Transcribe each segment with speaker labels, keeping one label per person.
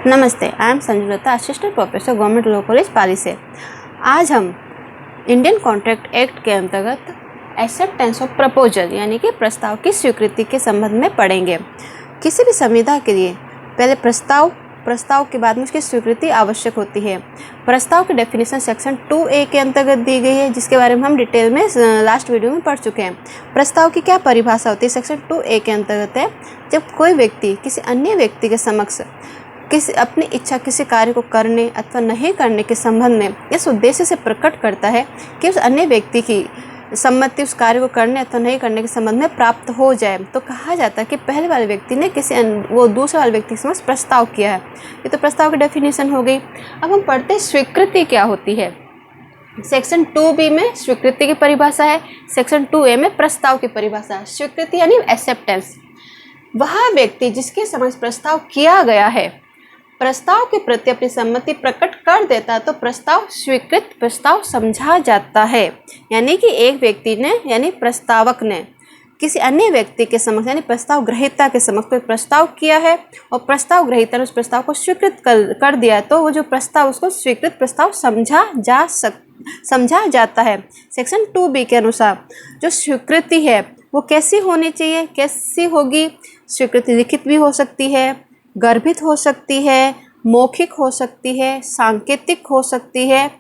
Speaker 1: नमस्ते, I am Sanjulata, assistant professor government law college Pali से। आज हम इंडियन कॉन्ट्रैक्ट एक्ट के अंतर्गत एक्सेप्टेंस ऑफ प्रपोजल यानी कि प्रस्ताव की स्वीकृति के संबंध में पढ़ेंगे। किसी भी संविदा के लिए पहले प्रस्ताव के बाद में उसकी स्वीकृति आवश्यक होती है। प्रस्ताव की डेफिनेशन सेक्शन 2A के अंतर्गत दी गई है, जिसके बारे में हम डिटेल में लास्ट वीडियो में पढ़ चुके हैं। प्रस्ताव की क्या परिभाषा होती है सेक्शन 2A के अंतर्गत है, जब कोई व्यक्ति किसी अन्य व्यक्ति के समक्ष अपनी इच्छा किसी कार्य को करने अथवा नहीं करने के संबंध में इस उद्देश्य से प्रकट करता है कि उस अन्य व्यक्ति की सम्मति उस कार्य को करने अथवा नहीं करने के संबंध में प्राप्त हो जाए, तो कहा जाता है कि पहले वाले व्यक्ति ने वो दूसरे वाले व्यक्ति के समक्ष प्रस्ताव किया है। ये तो प्रस्ताव की डेफिनेशन हो गई। अब हम पढ़ते हैं स्वीकृति क्या होती है। सेक्शन 2B में स्वीकृति की परिभाषा है, सेक्शन 2A में प्रस्ताव की परिभाषा है। स्वीकृति यानी एक्सेप्टेंस, वह व्यक्ति जिसके समक्ष प्रस्ताव किया गया है प्रस्ताव के प्रति अपनी सम्मति प्रकट कर देता तो प्रस्ताव स्वीकृत प्रस्ताव समझा जाता है। यानी कि एक व्यक्ति ने यानी प्रस्तावक ने किसी अन्य व्यक्ति के समक्ष यानी प्रस्ताव ग्रहीता के समक्ष कोई प्रस्ताव किया है और प्रस्ताव ग्रहीता ने उस प्रस्ताव को स्वीकृत कर दिया, तो वो जो प्रस्ताव उसको स्वीकृत प्रस्ताव समझा जाता है। सेक्शन 2B के अनुसार जो स्वीकृति है वो कैसी होनी चाहिए, कैसी होगी। स्वीकृति लिखित भी हो सकती है, गर्भित हो सकती है, मौखिक हो सकती है, सांकेतिक हो सकती है।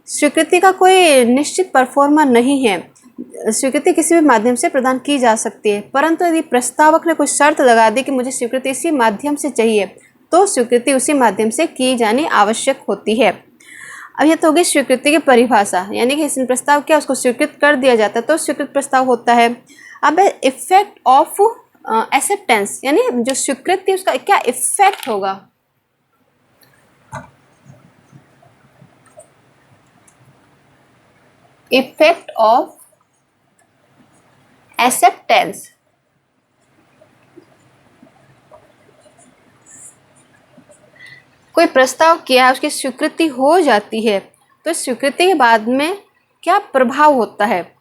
Speaker 1: स्वीकृति का कोई निश्चित परफॉर्मा नहीं है। स्वीकृति किसी भी माध्यम से प्रदान की जा सकती है, परंतु यदि प्रस्तावक ने कोई शर्त लगा दी कि मुझे स्वीकृति इसी माध्यम से चाहिए, तो स्वीकृति उसी माध्यम से की जानी आवश्यक होती है। अब यह तो होगी स्वीकृति की परिभाषा, यानी कि इसमें प्रस्ताव क्या उसको स्वीकृत कर दिया जाता है तो स्वीकृत प्रस्ताव होता है। अब इफेक्ट ऑफ एक्सेप्टेंस यानी जो स्वीकृति उसका क्या इफेक्ट होगा। इफेक्ट ऑफ एक्सेप्टेंस, कोई प्रस्ताव किया उसकी स्वीकृति हो जाती है तो स्वीकृति के बाद में क्या प्रभाव होता है।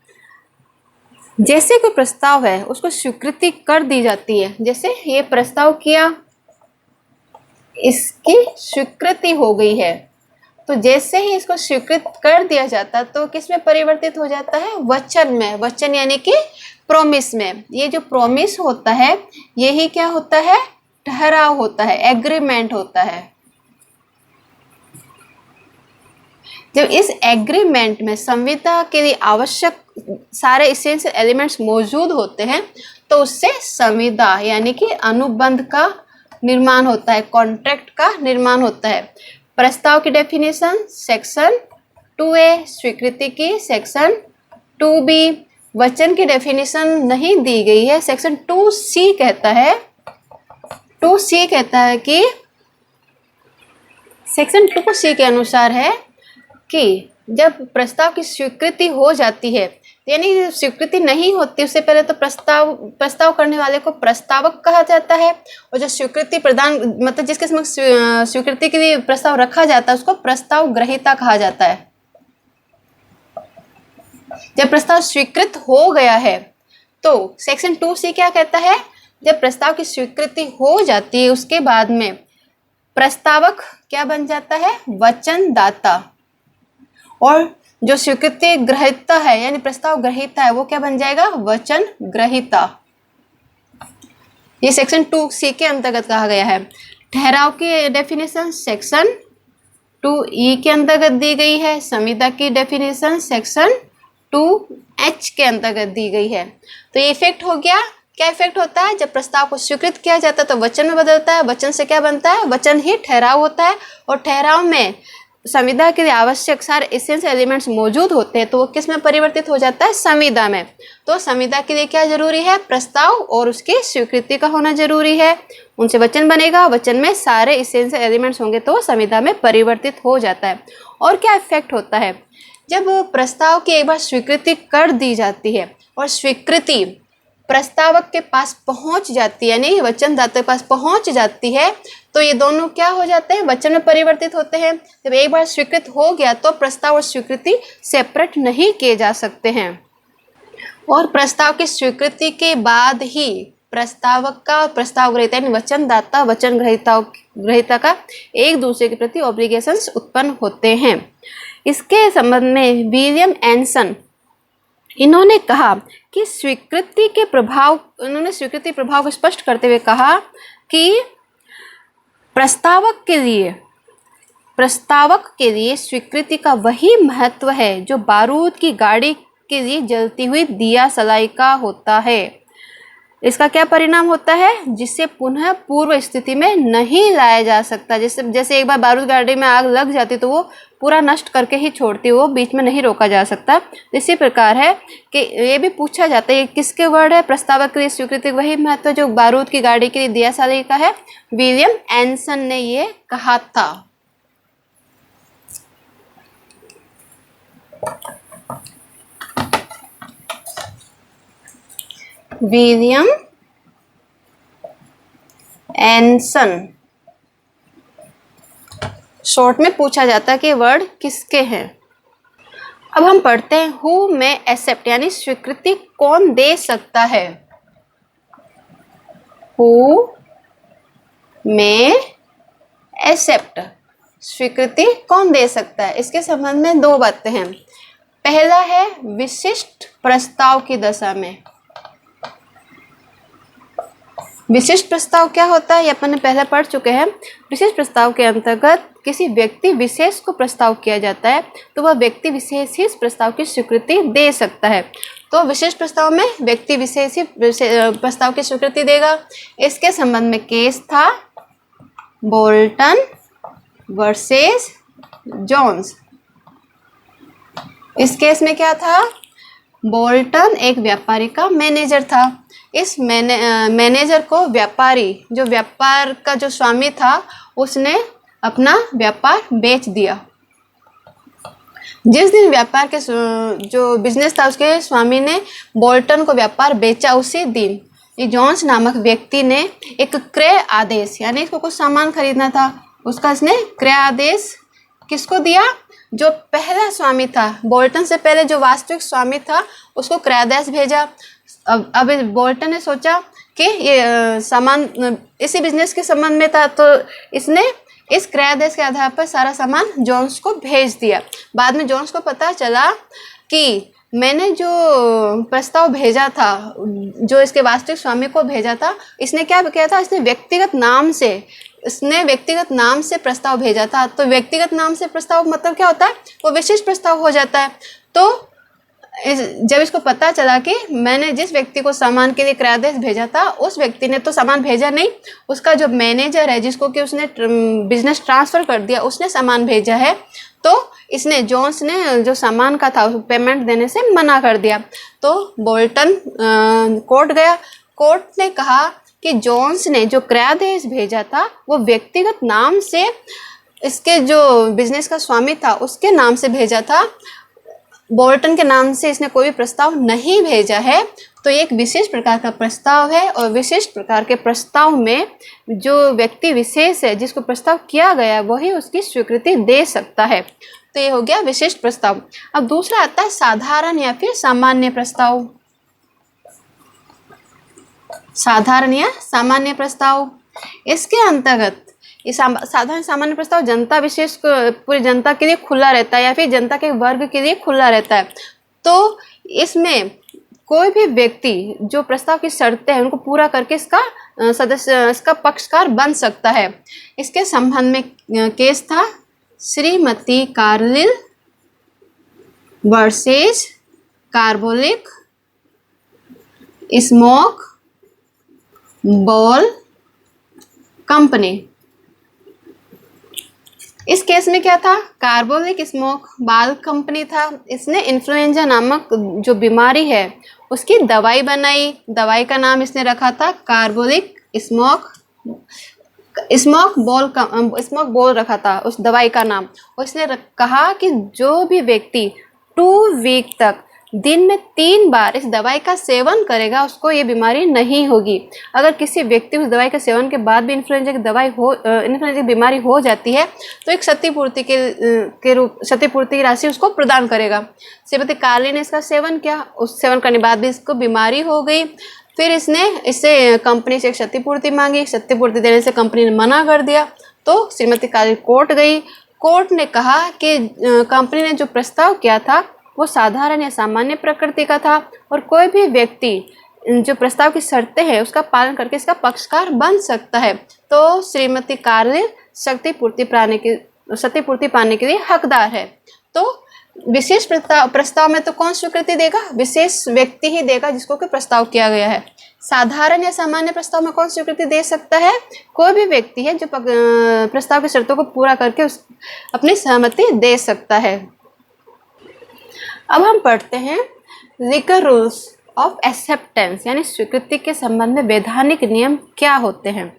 Speaker 1: जैसे कोई प्रस्ताव है उसको स्वीकृति कर दी जाती है, जैसे ये प्रस्ताव किया इसकी स्वीकृति हो गई है, तो जैसे ही इसको स्वीकृत कर दिया जाता तो किस में परिवर्तित हो जाता है, वचन में। वचन यानी कि प्रॉमिस में। ये जो प्रॉमिस होता है यही क्या होता है, ठहराव होता है, एग्रीमेंट होता है। जब इस एग्रीमेंट में संविदा के लिए आवश्यक सारे इसेंशियल एलिमेंट्स मौजूद होते हैं तो उससे संविदा यानी कि अनुबंध का निर्माण होता है, कॉन्ट्रैक्ट का निर्माण होता है। प्रस्ताव की डेफिनेशन सेक्शन 2A, स्वीकृति की सेक्शन 2B, वचन की डेफिनेशन नहीं दी गई है। सेक्शन 2C कहता है, 2C कहता है कि सेक्शन 2C के अनुसार है कि जब प्रस्ताव की स्वीकृति हो जाती है, यानी स्वीकृति नहीं होती उससे पहले तो प्रस्ताव करने वाले को प्रस्तावक कहा जाता है, और जो स्वीकृति प्रदान मतलब जिसके समक्ष स्वीकृति के लिए प्रस्ताव रखा जाता है उसको प्रस्ताव ग्रहीता कहा जाता है। जब प्रस्ताव स्वीकृत हो गया है तो सेक्शन 2C क्या कहता है, जब प्रस्ताव की स्वीकृति हो जाती है उसके बाद में प्रस्तावक क्या बन जाता है, वचनदाता, और जो स्वीकृति ग्रहीता है यानी प्रस्ताव ग्रहीता है वो क्या बन जाएगा, वचन ग्रहीता। ये सेक्शन 2C के अंतर्गत कहा गया है। ठहराव की डेफिनेशन सेक्शन 2E के अंतर्गत दी गई है। संविदा की डेफिनेशन सेक्शन 2H के अंतर्गत दी गई है। तो ये इफेक्ट हो गया। क्या इफेक्ट होता है, जब प्रस्ताव को स्वीकृत किया जाता है तो वचन में बदलता है, वचन से क्या बनता है, वचन ही ठहराव होता है, और ठहराव में संविदा के लिए आवश्यक सारे एसेंशियल एलिमेंट्स मौजूद होते हैं तो वो किस में परिवर्तित हो जाता है, संविदा में। तो संविदा के लिए क्या जरूरी है, प्रस्ताव और उसकी स्वीकृति का होना जरूरी है। उनसे वचन बनेगा, वचन में सारे एसेंशियल एलिमेंट्स होंगे तो संविदा में परिवर्तित हो जाता है। और क्या इफेक्ट होता है, जब प्रस्ताव की एक बार स्वीकृति कर दी जाती है और स्वीकृति प्रस्तावक के पास पहुंच जाती है यानी वचनदाता के पास पहुंच जाती है तो ये दोनों क्या हो जाते हैं, वचन में परिवर्तित होते हैं। जब एक बार स्वीकृत हो गया तो प्रस्ताव और स्वीकृति सेपरेट नहीं किए जा सकते हैं, और प्रस्ताव की स्वीकृति के बाद ही प्रस्तावक का और प्रस्ताव ग्रहीता यानी वचनदाता वचन ग्रहीता का एक दूसरे के प्रति ऑब्लिगेशंस उत्पन्न होते हैं। इसके संबंध में विलियम एंसन इन्होंने कहा कि स्वीकृति प्रभाव को स्पष्ट करते हुए कहा कि प्रस्तावक के लिए स्वीकृति का वही महत्व है जो बारूद की गाड़ी के लिए जलती हुई दिया सलाई का होता है। इसका क्या परिणाम होता है? जिसे पुनः पूर्व स्थिति में नहीं लाया जा सकता। जैसे एक बार बारूद गाड़ी में आग लग जाती तो वो पूरा नष्ट करके ही छोड़ती, वो बीच में नहीं रोका जा सकता। इसी प्रकार है कि ये भी पूछा जाता है किसके वर्ड है? प्रस्तावक के लिए स्वीकृति वही महत्व जो बारूद की गाड़ी के लिए दिया सलाई का है। विलियम एंसन ने ये कहा था। विलियम एंसन, शॉर्ट में पूछा जाता है कि वर्ड किसके हैं। अब हम पढ़ते हैं हु में एक्सेप्ट यानी स्वीकृति कौन दे सकता है। हु में एक्सेप्ट स्वीकृति कौन दे सकता है। इसके संबंध में दो बातें हैं। पहला है विशिष्ट प्रस्ताव की दशा में। विशिष्ट प्रस्ताव क्या होता है ये अपन ने पहले पढ़ चुके हैं। विशिष्ट प्रस्ताव के अंतर्गत किसी व्यक्ति विशेष को प्रस्ताव किया जाता है तो वह व्यक्ति विशेष ही इस प्रस्ताव की स्वीकृति दे सकता है। तो विशिष्ट प्रस्ताव में व्यक्ति विशेष ही प्रस्ताव की स्वीकृति देगा। इसके संबंध में केस था बोल्टन वर्सेस जोन्स। इस केस में क्या था? बोल्टन एक व्यापारी का मैनेजर था। इस मैनेजर को व्यापारी जो व्यापार का जो स्वामी था उसने अपना व्यापार बेच दिया। जिस दिन व्यापार के जो बिजनेस था उसके स्वामी ने बोल्टन को व्यापार बेचा, उसी दिन ये जॉन्स नामक व्यक्ति ने एक क्रय आदेश यानी इसको कुछ सामान खरीदना था, उसका इसने क्रय आदेश किसको दिया? जो पहला स्वामी था, बोल्टन से पहले जो वास्तविक स्वामी था उसको क्रय आदेश भेजा। अब बोल्टन ने सोचा कि ये सामान इसी बिजनेस के संबंध में था तो इसने इस क्रय आदेश के आधार पर सारा सामान जॉन्स को भेज दिया। बाद में जॉन्स को पता चला कि मैंने जो प्रस्ताव भेजा था, जो इसके वास्तविक स्वामी को भेजा था, इसने क्या किया था? इसने व्यक्तिगत नाम से प्रस्ताव भेजा था। तो व्यक्तिगत नाम से प्रस्ताव मतलब क्या होता है? वो विशिष्ट प्रस्ताव हो जाता है। तो जब इसको पता चला कि मैंने जिस व्यक्ति को सामान के लिए क्रय आदेश भेजा था उस व्यक्ति ने तो सामान भेजा नहीं, उसका जो मैनेजर है जिसको कि उसने बिजनेस ट्रांसफ़र कर दिया उसने सामान भेजा है, तो इसने जॉन्स ने जो सामान का था उसको पेमेंट देने से मना कर दिया। तो बोल्टन कोर्ट गया। कोर्ट ने कहा कि जॉन्स ने जो क्रय आदेश भेजा था वो व्यक्तिगत नाम से, इसके जो बिजनेस का स्वामी था उसके नाम से भेजा था, बोल्टन के नाम से इसने कोई भी प्रस्ताव नहीं भेजा है। तो एक विशेष प्रकार का प्रस्ताव है और विशिष्ट प्रकार के प्रस्ताव में जो व्यक्ति विशेष है जिसको प्रस्ताव किया गया वही उसकी स्वीकृति दे सकता है। तो ये हो गया विशिष्ट प्रस्ताव। अब दूसरा आता है साधारण या फिर सामान्य प्रस्ताव। साधारण या सामान्य प्रस्ताव, इसके अंतर्गत ये साधारण सामान्य प्रस्ताव जनता विशेष पूरी जनता के लिए खुला रहता है या फिर जनता के वर्ग के लिए खुला रहता है। तो इसमें कोई भी व्यक्ति जो प्रस्ताव की शर्तें हैं उनको पूरा करके इसका पक्षकार बन सकता है। इसके संबंध में केस था Shrimati Carlill versus carbolic smoke ball company. इस केस में क्या था? कार्बोलिक स्मोक बाल कंपनी था। इसने इन्फ्लुएंजा नामक जो बीमारी है उसकी दवाई बनाई। दवाई का नाम इसने रखा था कार्बोलिक स्मोक बॉल रखा था उस दवाई का नाम। और इसने कहा कि जो भी व्यक्ति 2 वीक तक दिन में 3 बार इस दवाई का सेवन करेगा उसको ये बीमारी नहीं होगी। अगर किसी व्यक्ति उस दवाई के सेवन के बाद भी इन्फ्लुएंजा की बीमारी हो जाती है तो एक क्षतिपूर्ति की राशि उसको प्रदान करेगा। श्रीमती कार्ली ने इसका सेवन किया, उस सेवन करने के बाद भी इसको बीमारी हो गई फिर इसने इससे कंपनी से एक क्षतिपूर्ति मांगी, क्षतिपूर्ति देने से कंपनी ने मना कर दिया। तो श्रीमती काजल कोर्ट गई। कोर्ट ने कहा कि कंपनी ने जो प्रस्ताव किया था वो साधारण या सामान्य प्रकृति का था और कोई भी व्यक्ति जो प्रस्ताव की शर्तें हैं उसका पालन करके इसका पक्षकार बन सकता है। तो श्रीमती काजल क्षतिपूर्ति पाने के लिए हकदार है। तो विशेष प्रस्ताव में तो कौन स्वीकृति देगा? विशेष व्यक्ति ही देगा जिसको कि प्रस्ताव किया गया है। साधारण या सामान्य प्रस्ताव में कौन स्वीकृति दे सकता है? कोई भी व्यक्ति है जो प्रस्ताव की शर्तों को पूरा करके अपनी सहमति दे सकता है। अब हम पढ़ते हैं लीगल रूल्स ऑफ एक्सेप्टेंस, यानी स्वीकृति के संबंध में वैधानिक नियम क्या होते हैं।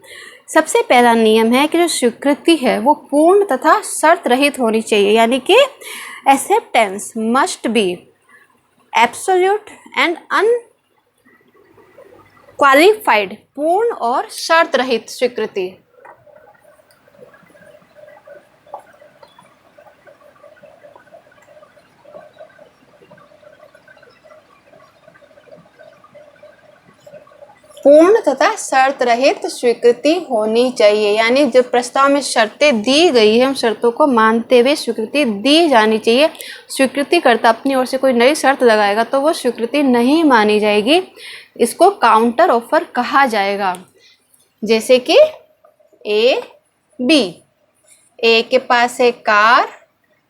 Speaker 1: सबसे पहला नियम है कि जो स्वीकृति है वो पूर्ण तथा शर्त रहित होनी चाहिए, यानी कि acceptance must be absolute and unqualified, पूर्ण और शर्त रहित स्वीकृति। पूर्ण तथा शर्त रहित स्वीकृति होनी चाहिए, यानी जब प्रस्ताव में शर्तें दी गई है उन शर्तों को मानते हुए स्वीकृति दी जानी चाहिए। स्वीकृतिकर्ता अपनी ओर से कोई नई शर्त लगाएगा तो वो स्वीकृति नहीं मानी जाएगी, इसको काउंटर ऑफर कहा जाएगा। जैसे कि ए के पास है कार,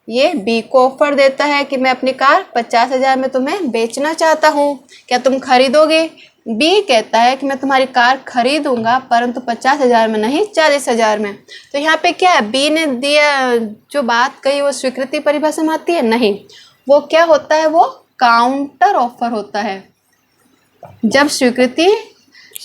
Speaker 1: ये बी को ऑफर देता है कि मैं अपनी कार 50,000 में तुम्हें बेचना चाहता हूँ, क्या तुम खरीदोगे? बी कहता है कि मैं तुम्हारी कार खरीदूंगा परंतु 50,000 में नहीं, 40,000 में। तो यहाँ पे क्या है, बी ने दिया जो बात कही वो स्वीकृति परिभाषा में आती है? नहीं, वो क्या होता है, वो काउंटर ऑफर होता है। जब स्वीकृति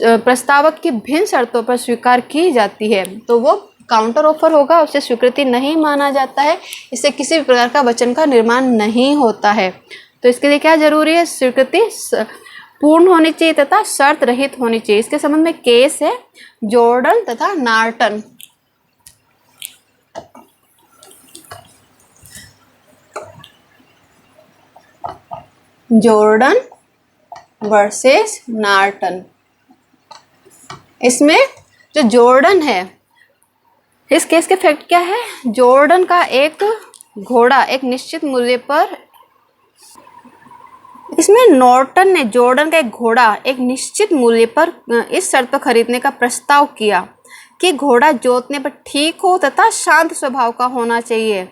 Speaker 1: प्रस्तावक की भिन्न शर्तों पर स्वीकार की जाती है तो वो काउंटर ऑफर होगा, उसे स्वीकृति नहीं माना जाता है, इससे किसी भी प्रकार का वचन का निर्माण नहीं होता है। तो इसके लिए क्या जरूरी है, स्वीकृति पूर्ण होनी चाहिए तथा शर्त रहित होनी चाहिए। इसके संबंध में केस है जॉर्डन तथा नॉर्टन। Jordan versus Norton. इसमें जो जॉर्डन है, इस केस के फैक्ट क्या है, जॉर्डन का एक घोड़ा एक निश्चित मूल्य पर, इसमें नॉर्टन ने जॉर्डन का एक घोड़ा एक निश्चित मूल्य पर इस शर्त पर खरीदने का प्रस्ताव किया कि घोड़ा जोतने पर ठीक हो तथा शांत स्वभाव का होना चाहिए।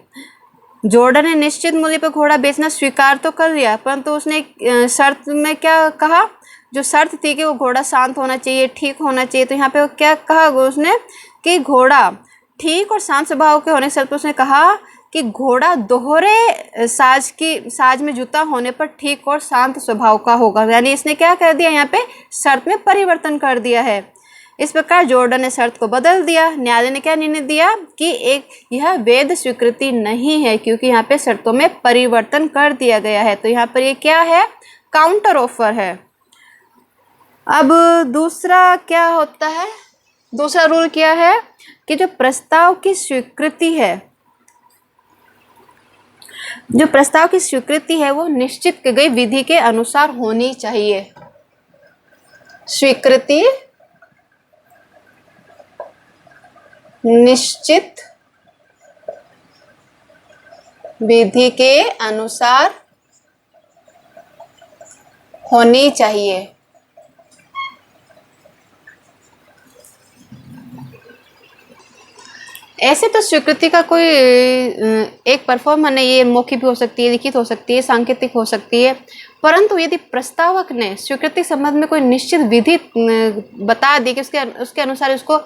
Speaker 1: जॉर्डन ने निश्चित मूल्य पर घोड़ा बेचना स्वीकार तो कर लिया, परंतु उसने शर्त में क्या कहा, जो शर्त थी कि वो घोड़ा शांत होना चाहिए, ठीक होना चाहिए, तो यहाँ पे वो क्या कहा उसने कि घोड़ा ठीक और शांत स्वभाव के होने की शर्त पर उसने कहा कि घोड़ा दोहरे साज में जुता होने पर ठीक और शांत स्वभाव का होगा। यानी इसने क्या कर दिया, यहाँ पे शर्त में परिवर्तन कर दिया है। इस प्रकार जॉर्डन ने शर्त को बदल दिया। न्यायालय ने क्या निर्णय दिया कि यह वैध स्वीकृति नहीं है, क्योंकि यहाँ पे शर्तों में परिवर्तन कर दिया गया है। तो यहाँ पर ये क्या है, काउंटर ऑफर है। अब दूसरा क्या होता है, दूसरा रूल क्या है कि जो प्रस्ताव की स्वीकृति है, जो प्रस्ताव की स्वीकृति है वो निश्चित की गई विधि के अनुसार होनी चाहिए। स्वीकृति निश्चित विधि के अनुसार होनी चाहिए। ऐसे तो स्वीकृति का कोई एक परफॉर्म है, ये मौखिक भी हो सकती है, लिखित हो सकती है, सांकेतिक हो सकती है, परंतु यदि प्रस्तावक ने स्वीकृति संबंध में कोई निश्चित विधि बता दी कि उसके अनुसार उसको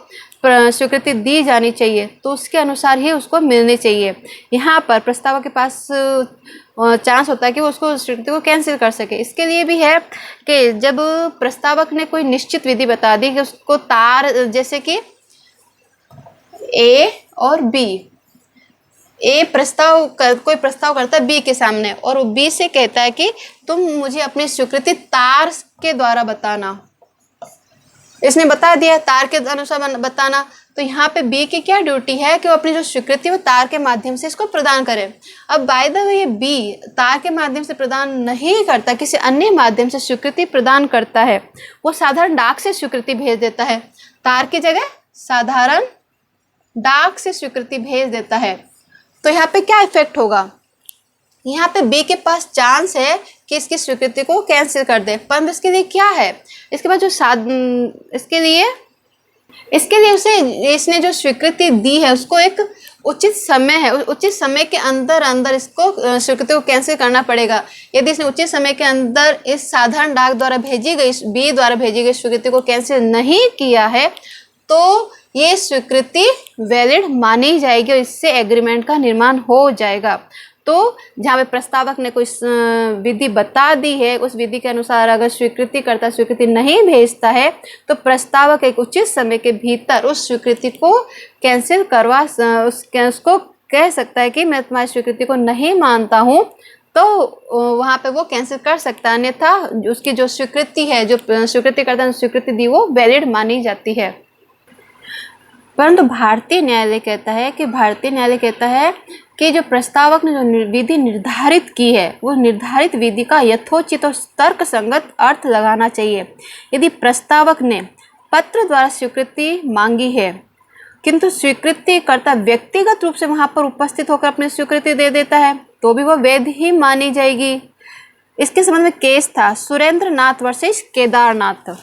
Speaker 1: स्वीकृति दी जानी चाहिए, तो उसके अनुसार ही उसको मिलनी चाहिए। यहाँ पर प्रस्तावक के पास चांस होता है कि वो उसको स्वीकृति को कैंसिल कर सके। इसके लिए भी है कि जब प्रस्तावक ने कोई निश्चित विधि बता दी कि उसको तार, जैसे कि ए और बी, कोई प्रस्ताव करता है बी के सामने और वो बी से कहता है कि तुम मुझे अपनी स्वीकृति तार के द्वारा बताना। इसने बता दिया तार के अनुसार बताना, तो यहाँ पे बी की क्या ड्यूटी है कि वो अपनी जो स्वीकृति वो तार के माध्यम से इसको प्रदान करे। अब बाय द वे ये बी तार के माध्यम से प्रदान नहीं करता, किसी अन्य माध्यम से स्वीकृति प्रदान करता है। वो साधारण डाक से स्वीकृति भेज देता है, तार की जगह साधारण डाक से स्वीकृति भेज देता है। तो यहाँ पे क्या इफेक्ट होगा, यहाँ पे बी के पास चांस है कि इसकी स्वीकृति को कैंसिल कर दे, परंतु इसके लिए क्या है, इसके बाद जो इसके लिए उसे इसने जो स्वीकृति दी है उसको एक उचित समय है, उचित समय के अंदर अंदर इसको स्वीकृति को कैंसिल करना पड़ेगा। यदि इसने उचित समय के अंदर इस साधारण डाक द्वारा भेजी गई बी द्वारा भेजी गई स्वीकृति को कैंसिल नहीं किया है तो ये स्वीकृति वैलिड मानी जाएगी और इससे एग्रीमेंट का निर्माण हो जाएगा। तो जहाँ पे प्रस्तावक ने कोई विधि बता दी है उस विधि के अनुसार अगर स्वीकृतिकर्ता स्वीकृति नहीं भेजता है तो प्रस्तावक एक उचित समय के भीतर उस स्वीकृति को कैंसिल करवा उसको कह सकता है कि मैं तुम्हारी स्वीकृति को नहीं मानता हूँ, तो वहाँ पे वो कैंसिल कर सकता है, अन्यथा उसकी जो स्वीकृति है, जो स्वीकृतिकर्ता ने स्वीकृति दी वो वैलिड मानी जाती है। परंतु भारतीय न्यायालय कहता है कि जो प्रस्तावक ने जो विधि निर्धारित की है वो निर्धारित विधि का यथोचित और तर्कसंगत अर्थ लगाना चाहिए। यदि प्रस्तावक ने पत्र द्वारा स्वीकृति मांगी है किंतु स्वीकृतिकर्ता व्यक्तिगत रूप से वहां पर उपस्थित होकर अपनी स्वीकृति दे देता है तो भी वह वैध ही मानी जाएगी। इसके संबंध में केस था सुरेंद्र नाथ वर्सेस केदारनाथ।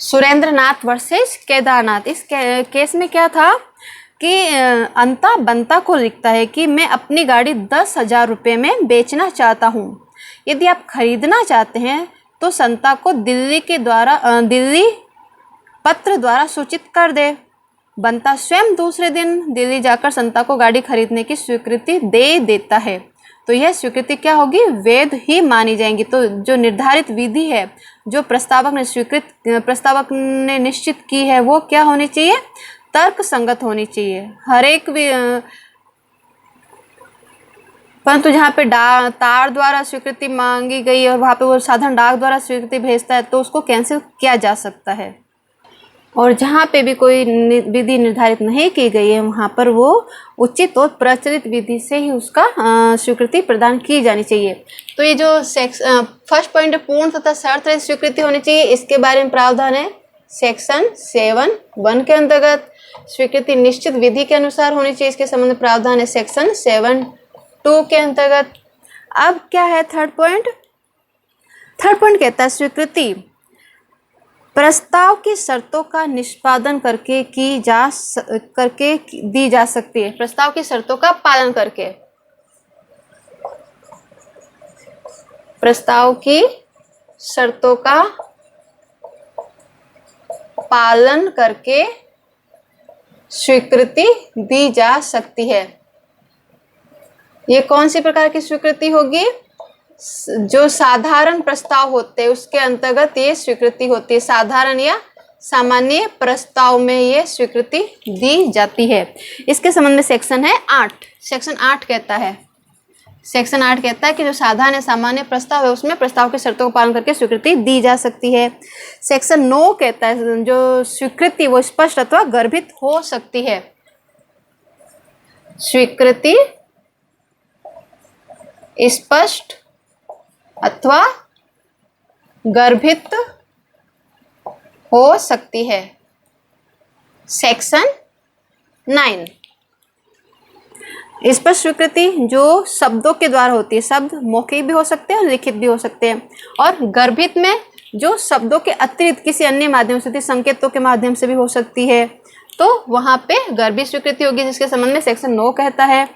Speaker 1: सुरेंद्र नाथ वर्सेस केदारनाथ। इस केस में क्या था कि अंता बंता को लिखता है कि मैं अपनी गाड़ी 10,000 रुपये में बेचना चाहता हूँ। यदि आप खरीदना चाहते हैं तो संता को दिल्ली पत्र द्वारा सूचित कर दे। बंता स्वयं दूसरे दिन दिल्ली जाकर संता को गाड़ी खरीदने की स्वीकृति दे देता है तो यह स्वीकृति क्या होगी, वैध ही मानी जाएंगी। तो जो निर्धारित विधि है जो प्रस्तावक ने निश्चित की है वो क्या होनी चाहिए, तर्क संगत होनी चाहिए। हर एक परंतु जहाँ पे तार द्वारा स्वीकृति मांगी गई और वहाँ पे वो साधारण डाक द्वारा स्वीकृति भेजता है तो उसको कैंसिल किया जा सकता है। और जहाँ पे भी कोई विधि निर्धारित नहीं की गई है वहाँ पर वो उचित और प्रचलित विधि से ही उसका स्वीकृति प्रदान की जानी चाहिए। तो ये जो फर्स्ट पॉइंट है पूर्ण तथा शर्त रहित स्वीकृति होनी चाहिए, इसके बारे में प्रावधान है सेक्शन 7(1) के अंतर्गत। स्वीकृति निश्चित विधि के अनुसार होनी चाहिए, इसके संबंध में प्रावधान है सेक्शन 7(2) के अंतर्गत। अब क्या है थर्ड पॉइंट कहता है स्वीकृति प्रस्ताव की शर्तों का निष्पादन करके दी जा सकती है। प्रस्ताव की शर्तों का पालन करके, प्रस्ताव की शर्तों का पालन करके स्वीकृति दी जा सकती है। ये कौन सी प्रकार की स्वीकृति होगी, जो साधारण प्रस्ताव होते हैं उसके अंतर्गत ये स्वीकृति होती है। साधारण या सामान्य प्रस्ताव में ये स्वीकृति दी जाती है। इसके संबंध में सेक्शन है 8। सेक्शन 8 कहता है कि जो साधारण या सामान्य प्रस्ताव है उसमें प्रस्ताव की शर्तों का पालन करके स्वीकृति दी जा सकती है। सेक्शन 9 कहता है जो स्वीकृति वो स्पष्ट अथवा गर्भित हो सकती है। स्वीकृति स्पष्ट अथवा गर्भित हो सकती है। सेक्शन 9 स्पष्ट स्वीकृति जो शब्दों के द्वारा होती है, शब्द मौखिक भी हो सकते हैं और लिखित भी हो सकते हैं। और गर्भित में जो शब्दों के अतिरिक्त किसी अन्य माध्यम से, संकेतों के माध्यम से भी हो सकती है, तो वहाँ पे गर्भित स्वीकृति होगी, जिसके संबंध में सेक्शन 9 कहता है।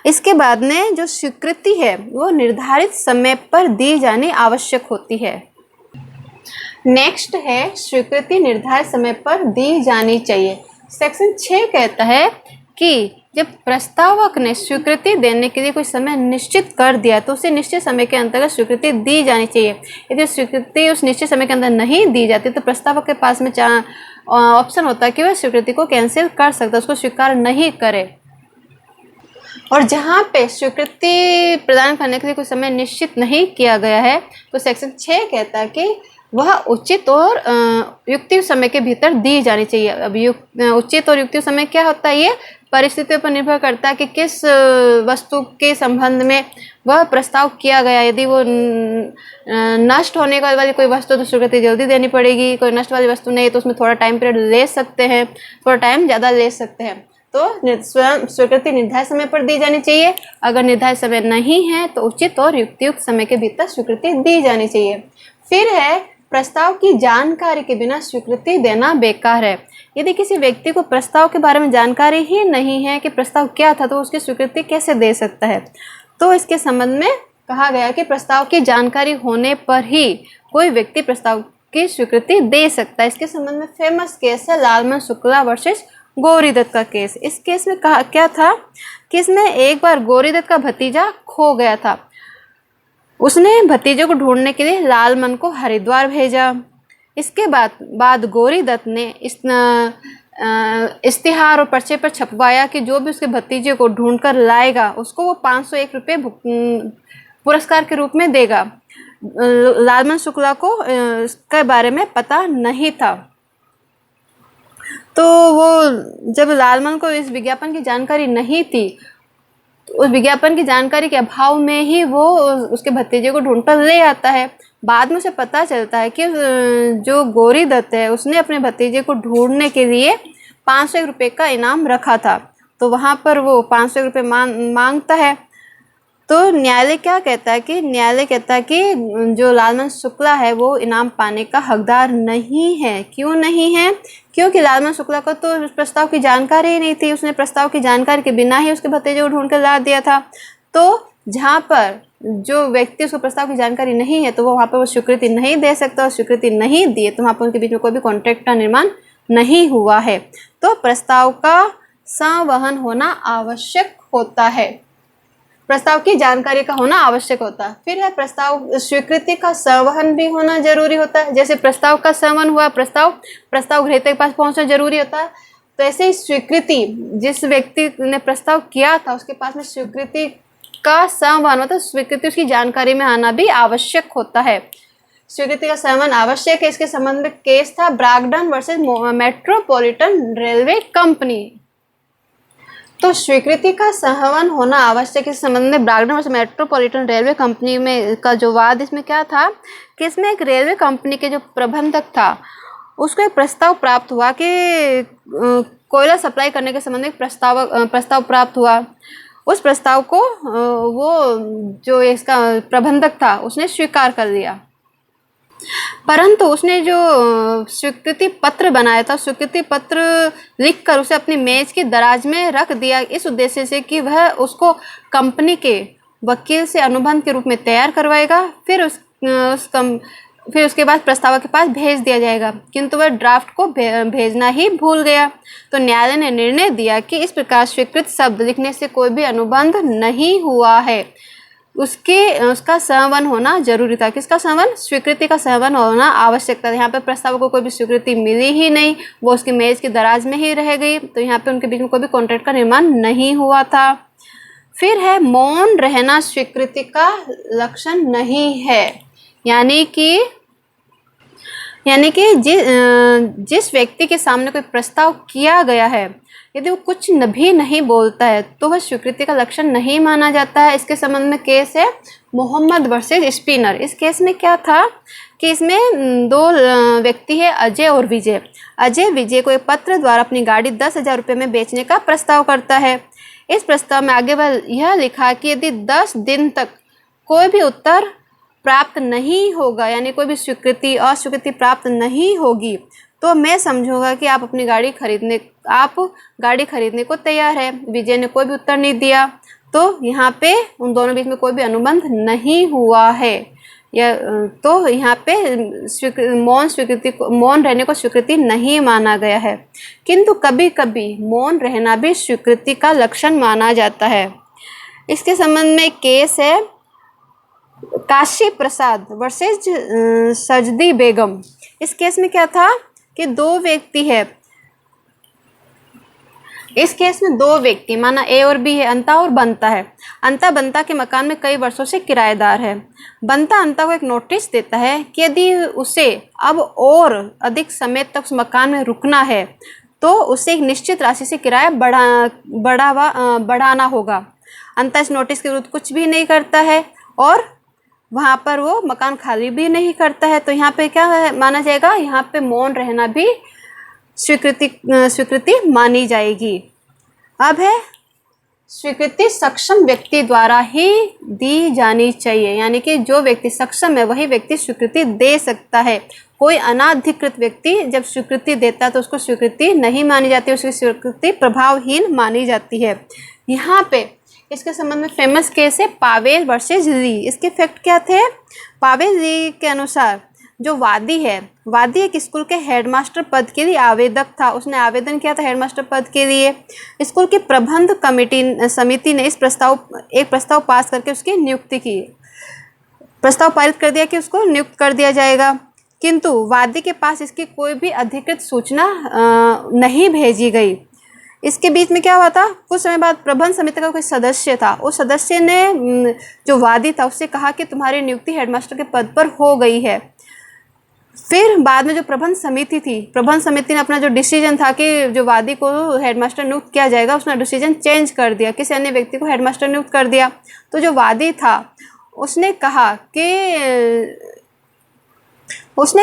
Speaker 1: इसके बाद में जो स्वीकृति है वो निर्धारित समय पर दी जानी आवश्यक होती है। नेक्स्ट है स्वीकृति निर्धारित समय पर दी जानी चाहिए। सेक्शन 6 कहता है कि जब प्रस्तावक ने स्वीकृति देने के लिए कोई समय निश्चित कर दिया तो उसे निश्चित समय के अंतर्गत स्वीकृति दी जानी चाहिए। यदि स्वीकृति उस निश्चित समय के अंदर नहीं दी जाती तो प्रस्तावक के पास में ऑप्शन होता है कि वह स्वीकृति को कैंसिल कर सकता है, उसको स्वीकार नहीं करे। और जहाँ पे स्वीकृति प्रदान करने के लिए कोई समय निश्चित नहीं किया गया है तो सेक्शन 6 कहता है कि वह उचित और युक्ति समय के भीतर दी जानी चाहिए। अब उचित और युक्ति समय क्या होता है, ये परिस्थितियों पर निर्भर करता है कि किस वस्तु के संबंध में वह प्रस्ताव किया गया। यदि वो नष्ट होने वाली कोई वस्तु तो स्वीकृति जल्दी देनी पड़ेगी, कोई नष्ट वाली वस्तु नहीं तो उसमें थोड़ा टाइम पीरियड ले सकते हैं, थोड़ा टाइम ज़्यादा ले सकते हैं। तो स्वयं स्वीकृति निर्धारित समय पर दी जानी चाहिए। अगर निर्धारित समय नहीं है तो उचित और युक्तियुक्त समय के भीतर स्वीकृति दी जानी चाहिए। फिर है प्रस्ताव की जानकारी के बिना स्वीकृति देना बेकार है। यदि किसी व्यक्ति को प्रस्ताव के बारे में जानकारी ही नहीं है कि प्रस्ताव क्या था तो उसकी स्वीकृति कैसे दे सकता है। तो इसके संबंध में कहा गया कि प्रस्ताव की जानकारी होने पर ही कोई व्यक्ति प्रस्ताव की स्वीकृति दे सकता है। इसके संबंध में फेमस केस है लालमन शुक्ला वर्सेस गौरीदत्त का केस। इस केस में कहा क्या था कि इसमें एक बार गौरीदत्त का भतीजा खो गया था। उसने भतीजे को ढूंढने के लिए लालमन को हरिद्वार भेजा। इसके बाद गौरीदत्त ने इश्तिहार और पर्चे पर छपवाया कि जो भी उसके भतीजे को ढूंढकर लाएगा उसको वो 501 रुपये पुरस्कार के रूप में देगा। लालमन शुक्ला को इसके बारे में पता नहीं था। तो वो जब लालमन को इस विज्ञापन की जानकारी नहीं थी, उस विज्ञापन की जानकारी के अभाव में ही वो उसके भतीजे को ढूंढकर ले आता है। बाद में उसे पता चलता है कि जो गौरीदत्त है उसने अपने भतीजे को ढूंढने के लिए 501 रुपये का इनाम रखा था। तो वहाँ पर वो 501 रुपये मांगता है। तो न्यायालय क्या कहता है कि जो लालमन शुक्ला है वो इनाम पाने का हकदार नहीं है। क्यों नहीं है? क्योंकि लालमन शुक्ला को तो उस प्रस्ताव की जानकारी ही नहीं थी। उसने प्रस्ताव की जानकारी के बिना ही उसके भतीजे को ढूंढ कर ला दिया था। तो जहाँ पर जो व्यक्ति उसको प्रस्ताव की जानकारी नहीं है तो वो वहाँ पर वो स्वीकृति नहीं दे सकता, और स्वीकृति नहीं दिए तो वहाँ पर उनके बीच में कोई भी कॉन्ट्रैक्ट का निर्माण नहीं हुआ है। तो प्रस्ताव का संवहन होना आवश्यक होता है, प्रस्ताव की जानकारी का होना आवश्यक होता है। फिर है प्रस्ताव स्वीकृति का संवहन भी होना जरूरी होता है। जैसे प्रस्ताव का संवहन हुआ, प्रस्ताव ग्रहीता के पास पहुंचना जरूरी होता है, तो ऐसे ही स्वीकृति जिस व्यक्ति ने प्रस्ताव किया था उसके पास में स्वीकृति का संवहन मतलब स्वीकृति उसकी जानकारी में आना भी आवश्यक होता है। स्वीकृति का संवहन आवश्यक है। इसके संबंध में केस था ब्रैगडन वर्सेस मेट्रोपॉलिटन रेलवे कंपनी। तो स्वीकृति का संवहन होना आवश्यक इस संबंध में ब्रैगडन वर्सेस मेट्रोपॉलिटन रेलवे कंपनी में का जो वाद इसमें क्या था कि इसमें एक रेलवे कंपनी के जो प्रबंधक था उसको एक प्रस्ताव प्राप्त हुआ कि कोयला सप्लाई करने के संबंध में प्रस्ताव प्राप्त हुआ। उस प्रस्ताव को वो जो इसका प्रबंधक था उसने स्वीकार कर लिया, परंतु उसने जो स्वीकृति पत्र बनाया था, स्वीकृति पत्र लिखकर उसे अपनी मेज की दराज में रख दिया इस उद्देश्य से कि वह उसको कंपनी के वकील से अनुबंध के रूप में तैयार करवाएगा, फिर उसके बाद प्रस्तावक के पास भेज दिया जाएगा। किंतु वह ड्राफ्ट को भेजना ही भूल गया। तो न्यायालय ने निर्णय दिया कि इस प्रकार स्वीकृत शब्द लिखने से कोई भी अनुबंध नहीं हुआ है, उसका संवहन होना जरूरी था। किसका संवहन? स्वीकृति का संवहन होना आवश्यक था। यहाँ पे प्रस्तावक को कोई भी स्वीकृति मिली ही नहीं, वो उसकी मेज की दराज में ही रह गई, तो यहाँ पे उनके बीच में कोई भी कॉन्ट्रैक्ट का निर्माण नहीं हुआ था। फिर है मौन रहना स्वीकृति का लक्षण नहीं है, यानी कि जिस व्यक्ति के सामने कोई प्रस्ताव किया गया है यदि वो कुछ भी नहीं बोलता है तो वह स्वीकृति का लक्षण नहीं माना जाता है। इसके संबंध में केस है मोहम्मद वर्सेस स्पिनर। इस केस में क्या था कि इसमें दो व्यक्ति है, अजय और विजय। अजय विजय को एक पत्र द्वारा अपनी गाड़ी 10,000 रुपये में बेचने का प्रस्ताव करता है। इस प्रस्ताव में आगे वह यह लिखा कि यदि 10 दिन तक कोई भी उत्तर प्राप्त नहीं होगा, यानी कोई भी अस्वीकृति प्राप्त नहीं होगी, तो मैं समझूंगा कि आप गाड़ी खरीदने को तैयार है। विजय ने कोई भी उत्तर नहीं दिया, तो यहाँ पे उन दोनों बीच में कोई भी अनुबंध नहीं हुआ है। तो यहाँ पे मौन रहने को स्वीकृति नहीं माना गया है। किंतु कभी कभी मौन रहना भी स्वीकृति का लक्षण माना जाता है। इसके संबंध में केस है काशी प्रसाद वर्सेस सजदी बेगम। इस केस में क्या था कि दो व्यक्ति है, इस केस में दो व्यक्ति, माना ए और बी है, अंता और बंता है। अंता बंता के मकान में कई वर्षों से किराएदार है। बंता अंता को एक नोटिस देता है कि यदि उसे अब और अधिक समय तक उस मकान में रुकना है तो उसे एक निश्चित राशि से किराया बढ़ाना होगा। अंता इस नोटिस के विरुद्ध कुछ भी नहीं करता है और वहाँ पर वो मकान खाली भी नहीं करता है। तो यहाँ पे क्या माना जाएगा, यहाँ पे मौन रहना भी स्वीकृति मानी जाएगी। अब है स्वीकृति सक्षम व्यक्ति द्वारा ही दी जानी चाहिए, यानी कि जो व्यक्ति सक्षम है वही व्यक्ति स्वीकृति दे सकता है। कोई अनाधिकृत व्यक्ति जब स्वीकृति देता है तो उसको स्वीकृति नहीं मानी जाती, उसकी स्वीकृति प्रभावहीन मानी जाती है। यहाँ पे इसके संबंध में फेमस केस है पावेल वर्सेस ली। इसके फैक्ट क्या थे? पावेल ली के अनुसार जो वादी है, वादी एक स्कूल के हेडमास्टर पद के लिए आवेदक था। उसने आवेदन किया था हेडमास्टर पद के लिए। स्कूल की प्रबंध समिति ने एक प्रस्ताव पास करके उसकी नियुक्ति की, प्रस्ताव पारित कर दिया कि उसको नियुक्त कर दिया जाएगा, किंतु वादी के पास इसकी कोई भी अधिकृत सूचना नहीं भेजी गई। इसके बीच में क्या हुआ था, कुछ समय बाद प्रबंध समिति का कोई सदस्य था, उस सदस्य ने जो वादी था उससे कहा कि तुम्हारी नियुक्ति हेडमास्टर के पद पर हो गई है। फिर बाद में जो प्रबंध समिति थी, प्रबंध समिति ने अपना जो डिसीजन था कि जो वादी को हेडमास्टर नियुक्त किया जाएगा, उसने डिसीजन चेंज कर दिया, किसी अन्य व्यक्ति को हेडमास्टर नियुक्त कर दिया। तो जो वादी था उसने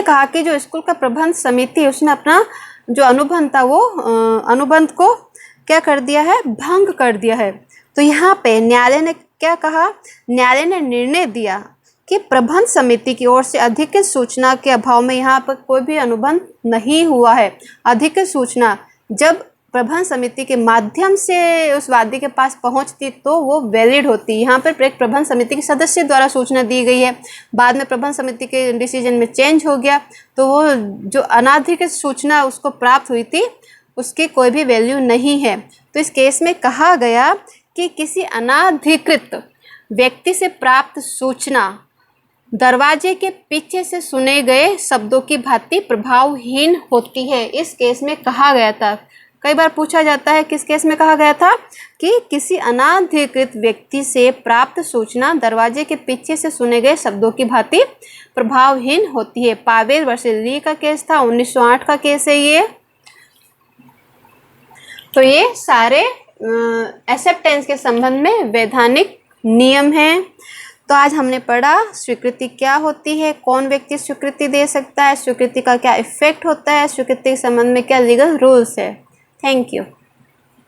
Speaker 1: कहा कि जो स्कूल का प्रबंध समिति, उसने अपना जो अनुबंध था वो अनुबंध को क्या कर दिया है, भंग कर दिया है। तो यहाँ पे न्यायालय ने क्या कहा, न्यायालय ने निर्णय दिया कि प्रबंध समिति की ओर से अधिकृत सूचना के अभाव में यहाँ पर कोई भी अनुबंध नहीं हुआ है। अधिकृत सूचना जब प्रबंध समिति के माध्यम से उस वादी के पास पहुंचती तो वो वैलिड होती। यहाँ पर एक प्रबंध समिति के सदस्य द्वारा सूचना दी गई है, बाद में प्रबंध समिति के डिसीजन में चेंज हो गया, तो वो जो अनाधिकृत सूचना उसको प्राप्त हुई थी उसकी कोई भी वैल्यू नहीं है। तो इस केस में कहा गया कि किसी अनाधिकृत व्यक्ति से प्राप्त सूचना दरवाजे के पीछे से सुने गए शब्दों की भांति प्रभावहीन होती है। इस केस में कहा गया था, कई बार पूछा जाता है किस केस में कहा गया था, कि किसी अनाधिकृत व्यक्ति से प्राप्त सूचना दरवाजे के पीछे से सुने गए शब्दों की भांति प्रभावहीन होती है। पावेल वर्सेस ली का केस था, 1908 का केस है ये। तो ये सारे एक्सेप्टेंस के संबंध में वैधानिक नियम हैं। तो आज हमने पढ़ा स्वीकृति क्या होती है, कौन व्यक्ति स्वीकृति दे सकता है, स्वीकृति का क्या इफेक्ट होता है, स्वीकृति के संबंध में क्या लीगल रूल्स है। Thank you.